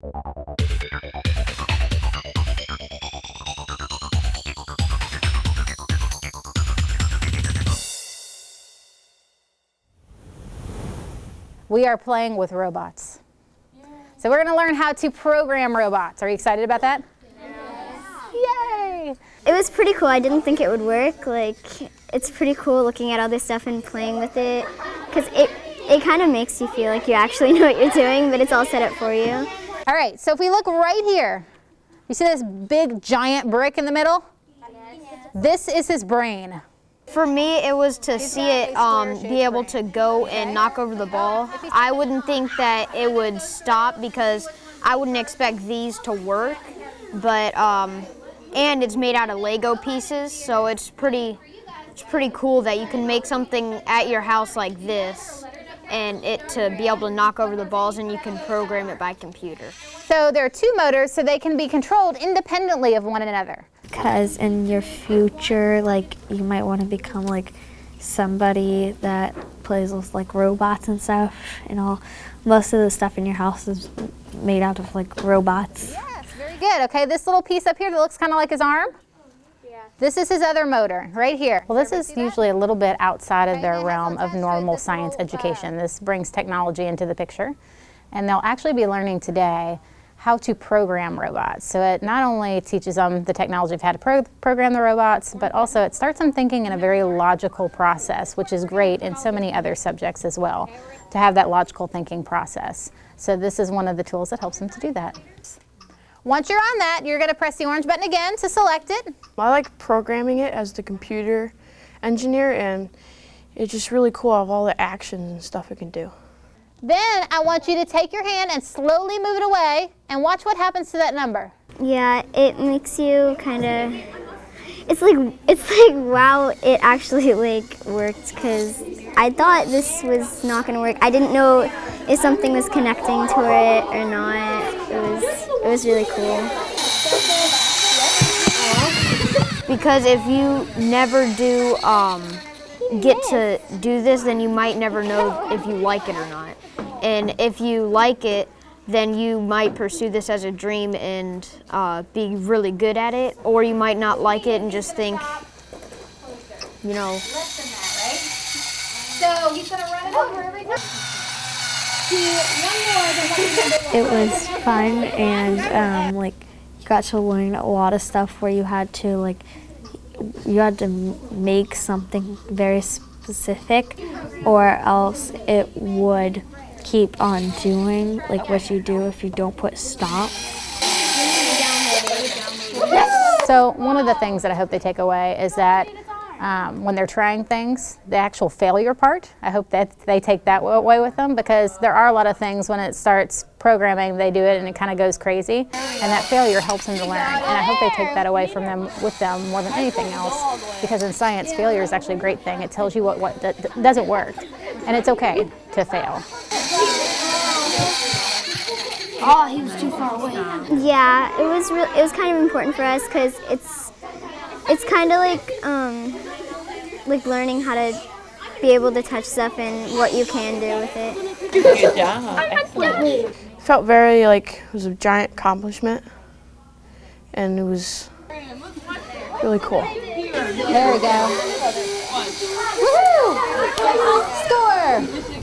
We are playing with robots. So we're going to learn how to program robots. Are you excited about that? Yay! It was pretty cool. I didn't think it would work. Like, it's pretty cool looking at all this stuff and playing with it, because it kind of makes you feel like you actually know what you're doing, but it's all set up for you. All right, so if we look right here, you see this big giant brick in the middle? This is his brain. For me, it was to see it be able to go and knock over the ball. I wouldn't think that it would stop because I wouldn't expect these to work, but and it's made out of Lego pieces, so it's pretty cool that you can make something at your house like this and it to be able to knock over the balls, and you can program it by computer. So there are two motors, so they can be controlled independently of one another. Because in your future, like, you might want to become like somebody that plays with like robots and stuff, and all. Most of the stuff in your house is made out of like robots. Yes, very good. Okay, this little piece up here that looks kind of like his arm. This is his other motor, right here. Well, this is usually a little bit outside of their realm of normal science education. This brings technology into the picture. And they'll actually be learning today how to program robots. So it not only teaches them the technology of how to program the robots, but also it starts them thinking in a very logical process, which is great in so many other subjects as well, to have that logical thinking process. So this is one of the tools that helps them to do that. Once you're on that, you're going to press the orange button again to select it. I like programming it as the computer engineer, and it's just really cool of all the actions and stuff it can do. Then I want you to take your hand and slowly move it away and watch what happens to that number. Yeah, it makes you kind of, it's like wow, it actually like worked, because I thought this was not going to work. I didn't know if something was connecting to it or not. It was really cool. Because if you never do get to do this, then you might never know if you like it or not. And if you like it, then you might pursue this as a dream and be really good at it, or you might not like it and just think, you know. So he's going to run it over every time. It was fun, and like, you got to learn a lot of stuff where you had to make something very specific, or else it would keep on doing like what you do if you don't put stop. So one of the things that I hope they take away is that when they're trying things, the actual failure part, I hope that they take that away with them, because there are a lot of things when it starts programming, they do it and it kind of goes crazy, and that failure helps them to learn. And I hope they take that away from them, with them, more than anything else, because in science, failure is actually a great thing. It tells you what doesn't work, and it's okay to fail. Oh, he was too far away. Yeah, it was kind of important for us, because it's kind of like learning how to be able to touch stuff and what you can do with it. Good job. Excellent. Felt very like it was a giant accomplishment, and it was really cool. There we go. Woohoo! Score!